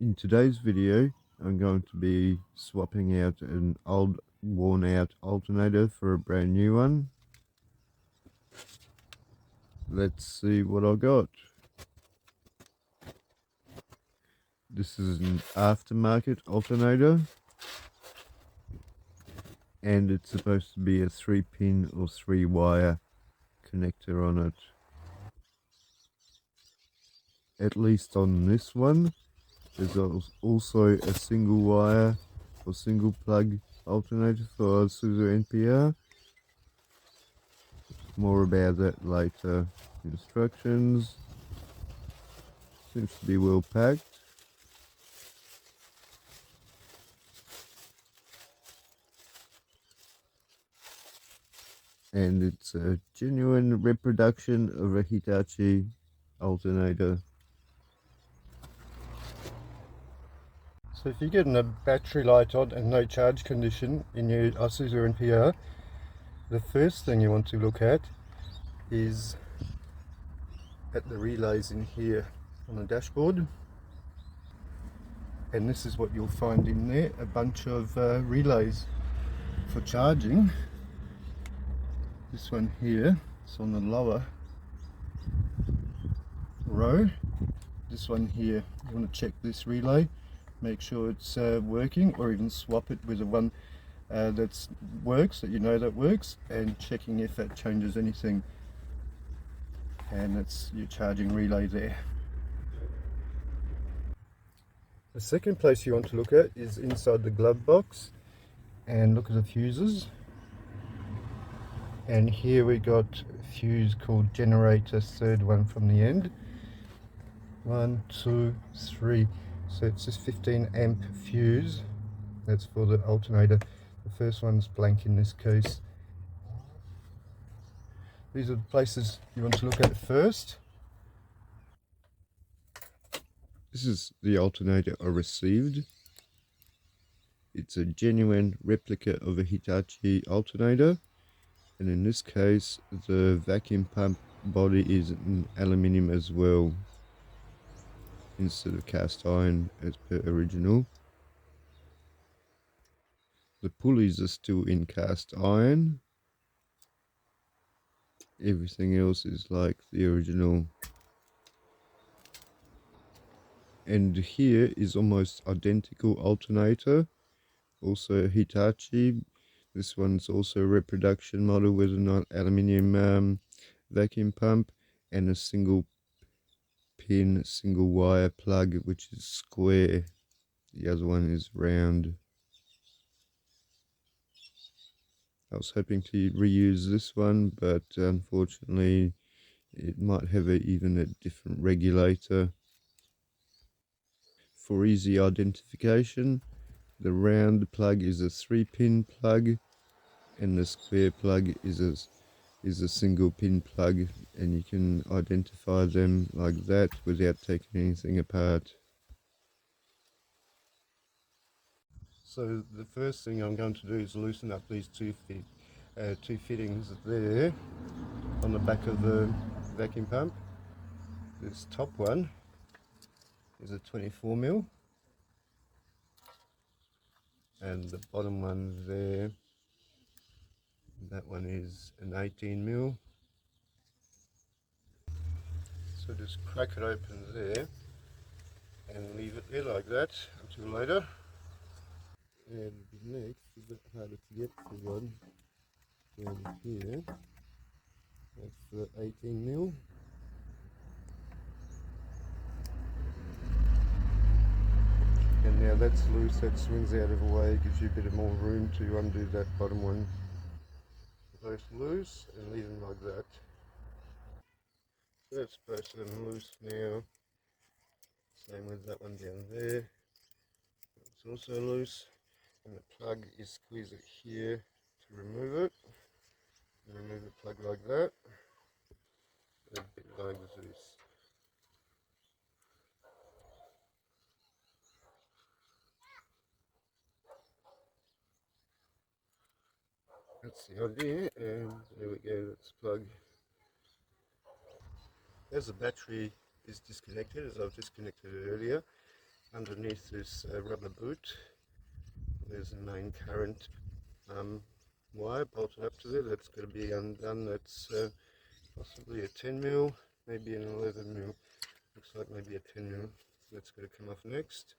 In today's video, I'm going to be swapping out an old worn out alternator for a brand new one. Let's see what I got. This is an aftermarket alternator, and it's supposed to be a 3-pin or 3-wire connector on it. At least on this one. There's also a single wire or single plug alternator for ISUZU NPR. More about that later. Instructions. Seems to be well packed. And it's a genuine reproduction of a Hitachi alternator. So if you're getting a battery light on and no charge condition in your ISUZU NPR, the first thing you want to look at is at the relays in here on the dashboard. And this is what you'll find in there, a bunch of relays for charging. This one here is on the lower row. This one here, you want to check this relay, make sure it's working, or even swap it with the one that works, that you know that works, and checking if that changes anything. And that's your charging relay there. The second place you want to look at is inside the glove box and look at the fuses. And here we got a fuse called generator, third one from the end. 1, 2, 3. So it's this 15 amp fuse. That's for the alternator. The first one's blank in this case. These are the places you want to look at first. This is the alternator I received. It's a genuine replica of a Hitachi alternator. And in this case, the vacuum pump body is in aluminium as well, instead of cast iron as per original. The pulleys are still in cast iron. Everything else is like the original. And here is almost identical alternator, also Hitachi. This one's also a reproduction model with an aluminium vacuum pump and a single pin, single wire plug, which is square. The other one is round. I was hoping to reuse this one, but unfortunately it might have even a different regulator. For easy identification, the round plug is a 3-pin plug and the square plug is a single pin plug, and you can identify them like that without taking anything apart. So the first thing I'm going to do is loosen up these two fittings there on the back of the vacuum pump. This top one is a 24mm, and the bottom one there, that one is an 18mm. So just crack it open there and leave it there like that until later. And next, a bit harder to get the one down here. That's the 18mm. And now that's loose, that swings out of the way, gives you a bit of more room to undo that bottom one. Both loose and leave them like that. So that's both of them loose now. Same with that one down there. It's also loose. And the plug is squeeze it here to remove it. And remove the plug like that. A bit like this. That's the idea, and there we go, that's the plug. As the battery is disconnected, as I've disconnected it earlier, underneath this rubber boot. There's a main current wire bolted up to there. That's going to be undone. That's possibly a 10 mil, maybe an 11 mil. Looks like maybe a 10 mil. That's going to come off next.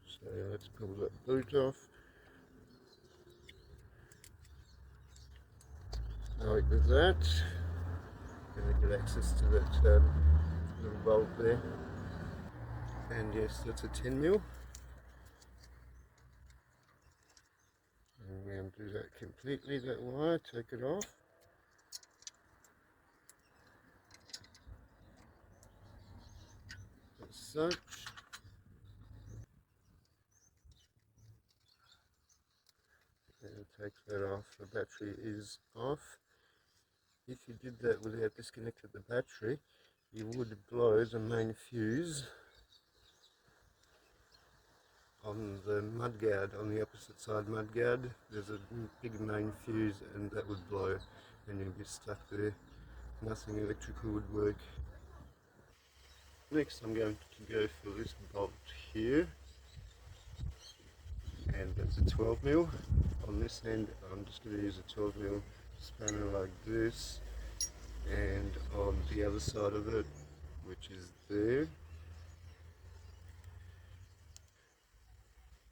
So let's pull that boot off. Like that. Going to get access to that little bolt there. And yes, that's a 10 mil. And we undo that completely, that wire, take it off. As such. And take that off. The battery is off. If you did that without disconnecting the battery, you would blow the main fuse on the mudguard, on the opposite side mudguard. There's a big main fuse and that would blow and you'd be stuck there. Nothing electrical would work. Next I'm going to go for this bolt here, and that's a 12 mil. On this end I'm just going to use a 12 mil spanner like this, and on the other side of it, which is there,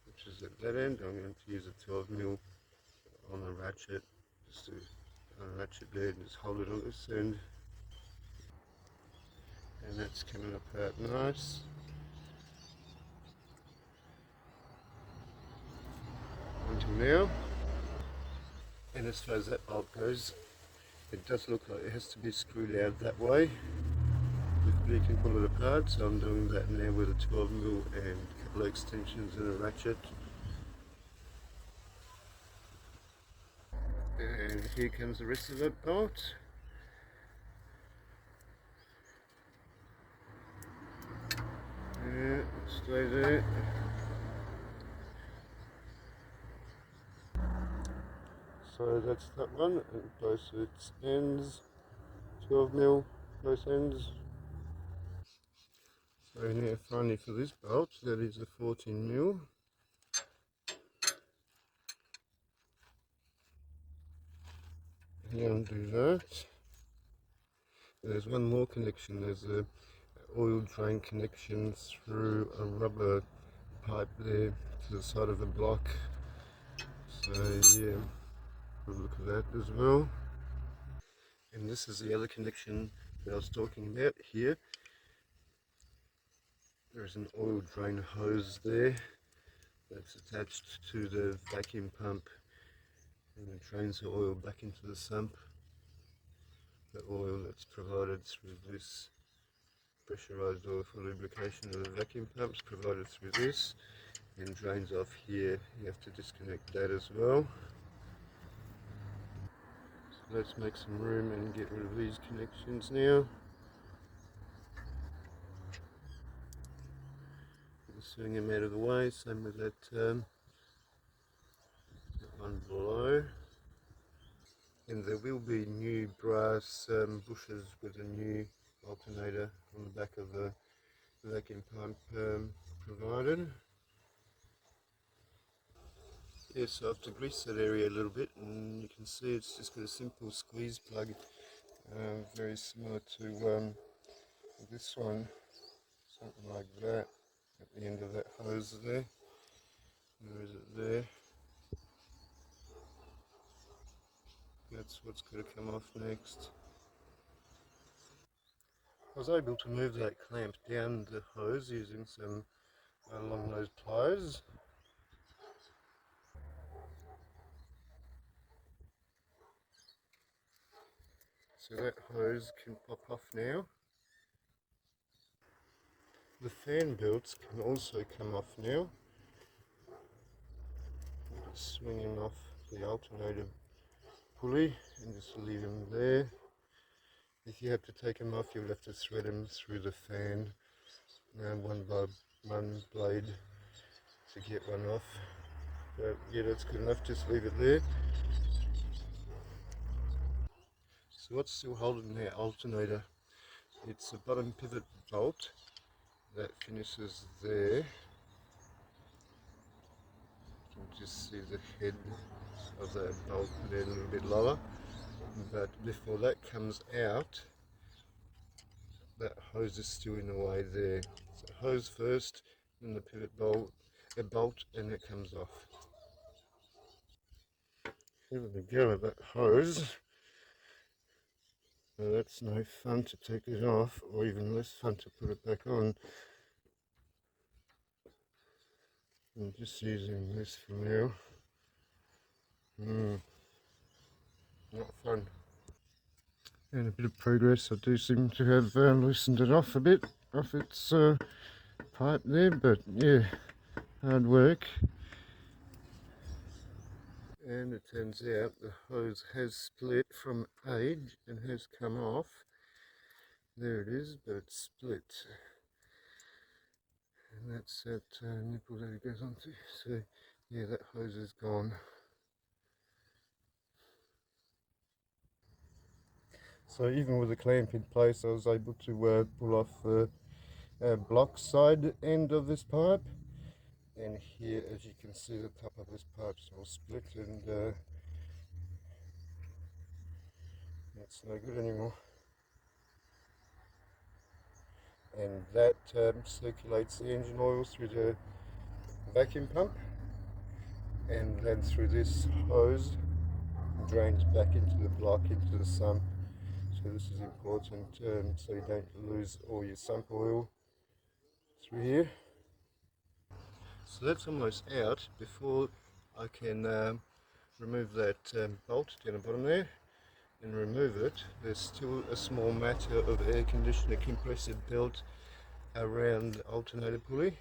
which is at that end, I'm going to use a 12 mil on the ratchet, just to ratchet there and just hold it on this end. And that's coming apart nice. Until now. And as far as that bolt goes, it does look like it has to be screwed out that way. You can pull it apart, so I'm doing that now with a 12 mil and a couple of extensions and a ratchet. And here comes the rest of that bolt. Yeah, stay there. So that's that one, and both its ends, 12 mil, both ends. So now finally for this bolt, that is a 14 mil. You undo that. There's one more connection. There's a oil drain connection through a rubber pipe there to the side of the block. So yeah, have a look at that as well. And this is the other connection that I was talking about here. There's an oil drain hose there that's attached to the vacuum pump, and it drains the oil back into the sump. The oil that's provided through this pressurized oil for lubrication of the vacuum pumps provided through this and drains off here. You have to disconnect that as well. So let's make some room and get rid of these connections now. Swing them out of the way, same with that one below. And there will be new brass bushes with a new alternator on the back of the vacuum pump provided. Yeah, so I have to grease that area a little bit, and you can see it's just got a simple squeeze plug, very similar to this one, something like that, at the end of that hose there. Where is it there? That's what's going to come off next. I was able to move that clamp down the hose using some long nose pliers. So that hose can pop off now. The fan belts can also come off now. Just swing him off the alternator pulley and just leave him there. If you have to take them off, you'll have to thread them through the fan, one by one blade to get one off. But yeah, that's good enough, just leave it there. So what's still holding the alternator? It's a bottom pivot bolt that finishes there. You can just see the head of that bolt there a little bit lower, but before that comes out, that hose is still in the way there. So hose first, then the pivot bolt, and it comes off. Here we go with that hose. Now that's no fun to take it off, or even less fun to put it back on. I'm just using this for now. Not fun. And a bit of progress. I do seem to have loosened it off a bit, off its pipe there, but yeah, hard work. And it turns out the hose has split from age and has come off. There it is, but it's split. And that's that nipple that it goes onto. So yeah, that hose is gone. So even with the clamp in place, I was able to pull off the block side end of this pipe. And here, as you can see, the top of this pipe's all split, and that's no good anymore. And that circulates the engine oil through the vacuum pump, and then through this hose drains back into the block, into the sump. So this is important, so you don't lose all your sump oil through here. So that's almost out. Before I can remove that bolt down the bottom there and remove it, there's still a small matter of air conditioner compressor belt around the alternator pulley.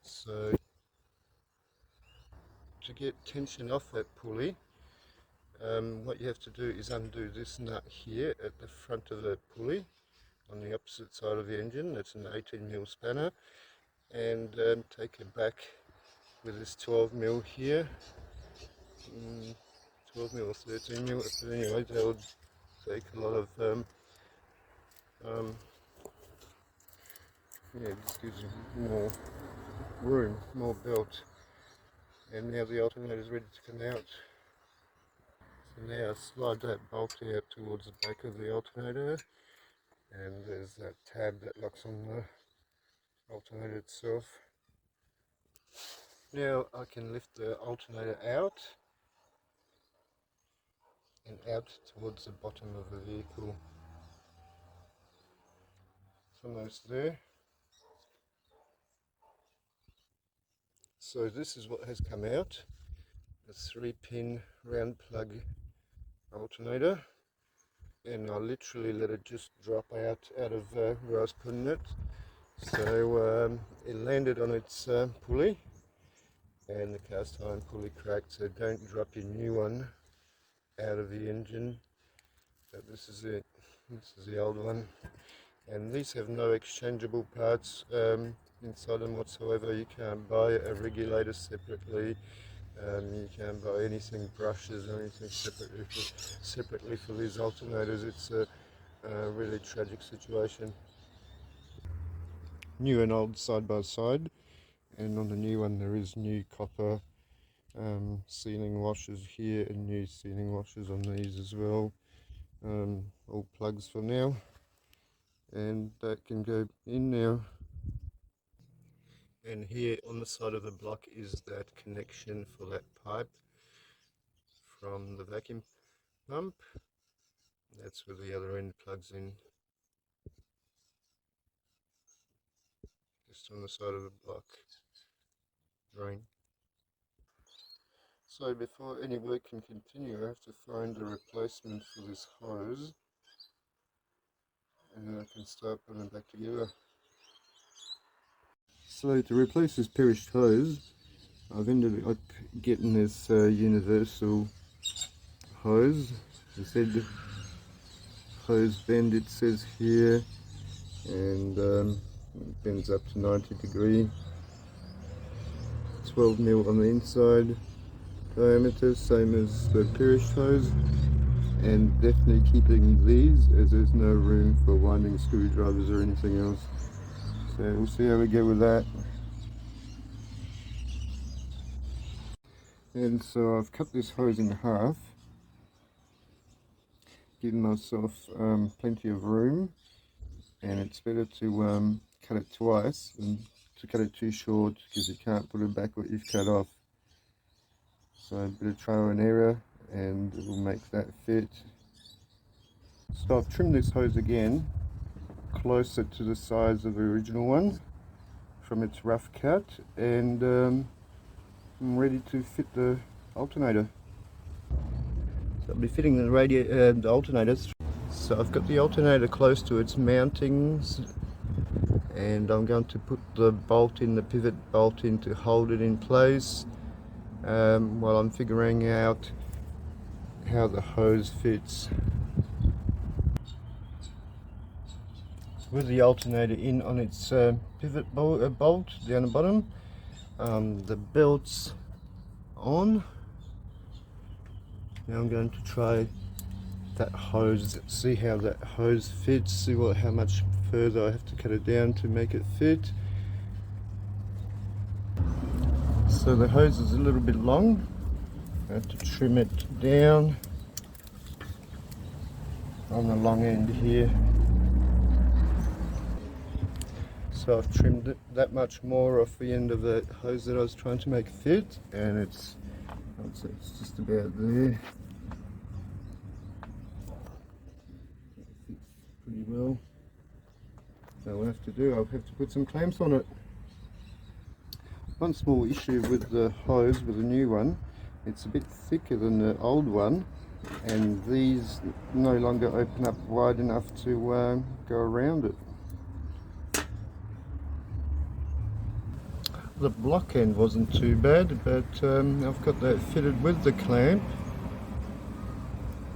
So to get tension off that pulley, what you have to do is undo this nut here at the front of the pulley on the opposite side of the engine. That's an 18mm spanner, and take it back with this 12mm here, 12mm or 13mm, but anyway, that would take a lot of yeah, this gives you more room, more belt. And now the alternator is ready to come out. So now slide that bolt out towards the back of the alternator, and there's that tab that locks on the alternator itself. Now I can lift the alternator out and out towards the bottom of the vehicle. It's almost there. So this is what has come out, a 3-pin round plug alternator, and I literally let it just drop out of where I was putting it. So it landed on its pulley, and the cast iron pulley cracked, so don't drop your new one out of the engine. But this is it, this is the old one, and these have no exchangeable parts inside them whatsoever. You can't buy a regulator separately, you can't buy anything, brushes or anything separately for these alternators. It's a really tragic situation. New and old side by side, and on the new one there is new copper sealing washers here and new sealing washers on these as well. All plugs for now, and that can go in now. And here on the side of the block is that connection for that pipe from the vacuum pump. That's where the other end plugs in, just on the side of the block drain. So before any work can continue, I have to find a replacement for this hose, and then I can start putting it back together. So to replace this perished hose, I've ended up getting this universal hose. The Z hose bend, it says here, and it bends up to 90°, 12mm on the inside diameter, same as the perished hose, and definitely keeping these as there's no room for winding screwdrivers or anything else. So we'll see how we go with that. And so I've cut this hose in half, giving myself plenty of room, and it's better to cut it twice than to cut it too short, because you can't put it back what you've cut off. So a bit of trial and error, and it will make that fit. So I've trimmed this hose again closer to the size of the original one from its rough cut, and I'm ready to fit the alternator. So I'll be fitting the alternators. So I've got the alternator close to its mountings, and I'm going to put the bolt in, the pivot bolt in, to hold it in place while I'm figuring out how the hose fits. With the alternator in on its pivot bolt down the bottom, the belt's on. Now I'm going to try that hose, see how that hose fits, see how much further I have to cut it down to make it fit. So the hose is a little bit long, I have to trim it down on the long end here. So I've trimmed it that much more off the end of the hose that I was trying to make fit, and it's just about there. It fits pretty well. So what I have to do, I'll have to put some clamps on it. One small issue with the hose, with the new one, it's a bit thicker than the old one, and these no longer open up wide enough to go around it. The block end wasn't too bad, but I've got that fitted with the clamp,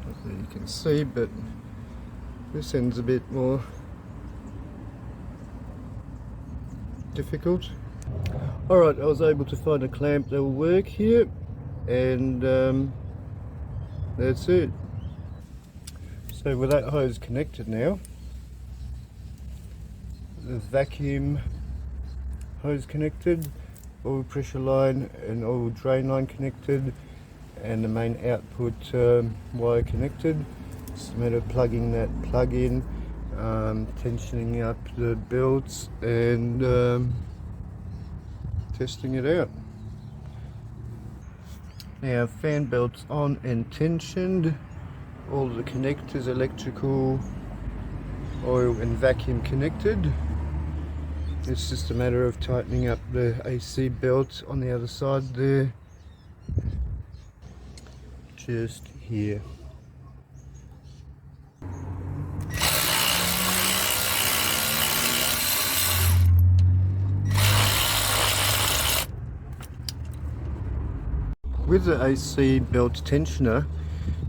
as you can see, but this end's a bit more difficult. Alright, I was able to find a clamp that will work here, and that's it. So with that hose connected now, the vacuum hose connected, oil pressure line and oil drain line connected, and the main output wire connected. It's a matter of plugging that plug in, tensioning up the belts, and testing it out. Now fan belts on and tensioned, all the connectors, electrical, oil and vacuum connected. It's just a matter of tightening up the AC belt on the other side there, just here. With the AC belt tensioner,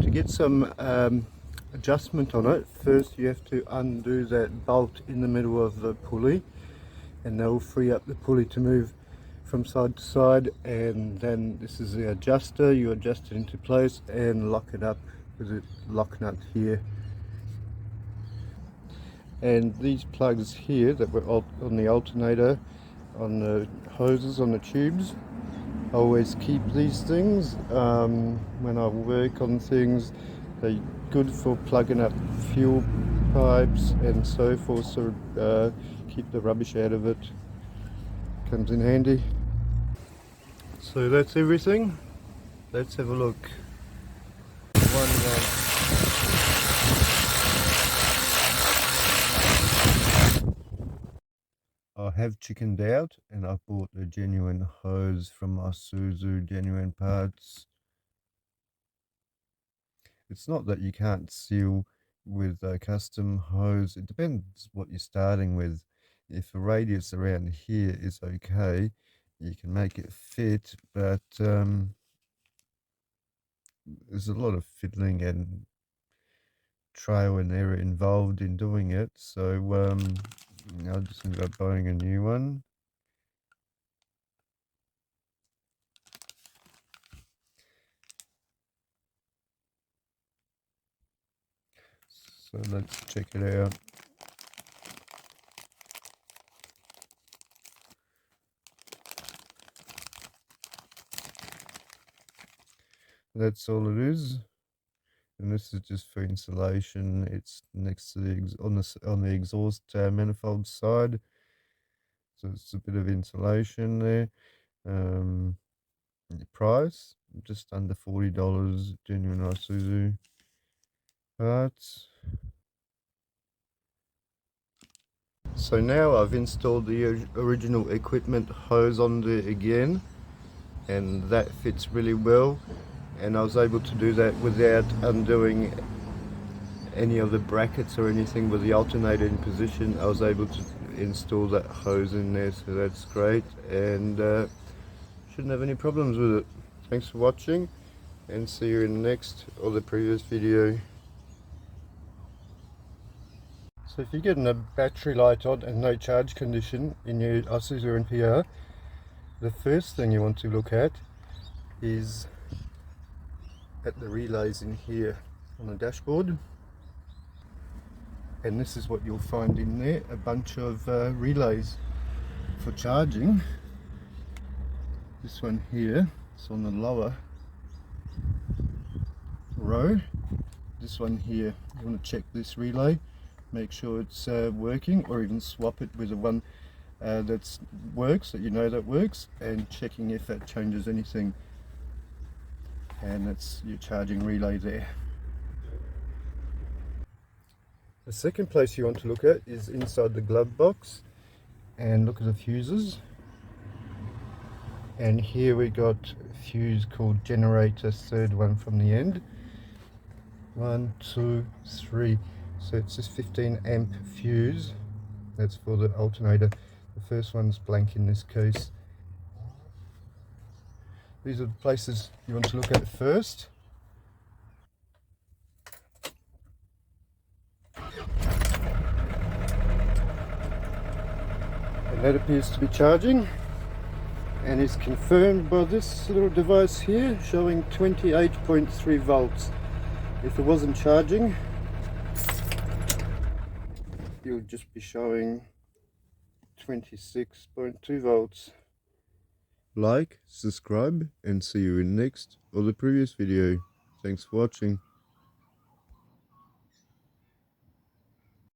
to get some adjustment on it, first you have to undo that bolt in the middle of the pulley, and that will free up the pulley to move from side to side, and then this is the adjuster. You adjust it into place and lock it up with the lock nut here. And these plugs here that were on the alternator, on the hoses, on the tubes, I always keep these things when I work on things. They're good for plugging up fuel pipes and so forth, so keep the rubbish out of it. Comes in handy. So that's everything. Let's have a look. I have chickened out, and I bought a genuine hose from ISUZU Genuine Parts. It's not that you can't seal with a custom hose. It depends what you're starting with. If a radius around here is okay, you can make it fit, but there's a lot of fiddling and trial and error involved in doing it. So I just ended up buying a new one. So let's check it out. That's all it is. And this is just for insulation. It's next to the on the exhaust manifold side, so it's a bit of insulation there. The price just under $40, genuine ISUZU parts. So now I've installed the original equipment hose on there again, and that fits really well, and I was able to do that without undoing any of the brackets or anything with the alternator in position. I was able to install that hose in there, so that's great, and shouldn't have any problems with it. Thanks for watching, and see you in the next or the previous video. So if you're getting a battery light on and no charge condition in your ISUZU NPR, the first thing you want to look at is at the relays in here on the dashboard. And this is what you'll find in there, a bunch of relays for charging. This one here is on the lower row. This one here, you want to check this relay, make sure it's working, or even swap it with the one that works, that you know that works, and checking if that changes anything. And that's your charging relay there. The second place you want to look at is inside the glove box, and look at the fuses. And here we got a fuse called generator, third one from the end. 1, 2, 3. So it's this 15 amp fuse. That's for the alternator. The first one's blank in this case. These are the places you want to look at first. And that appears to be charging, and is confirmed by this little device here showing 28.3 volts. If it wasn't charging, it would just be showing 26.2 volts. Like, subscribe, and see you in the next or the previous video. Thanks for watching.